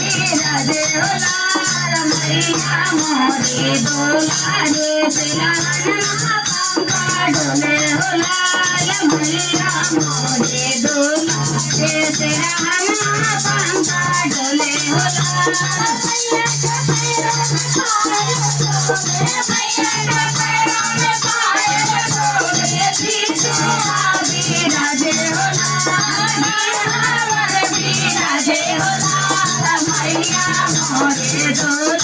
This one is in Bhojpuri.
बिराजे हो लाल मैया मोरे दुलारे सिरहना पंखा डोले हो लाल मैया मोरे दुलारे सिरहना पंखा डोले हो लाल मैया के पैरों में पायल डोले मैया के पैरों में पायल डोले बिराजे हो लाल बिराजे हो लाल मैया मोरे दुलारे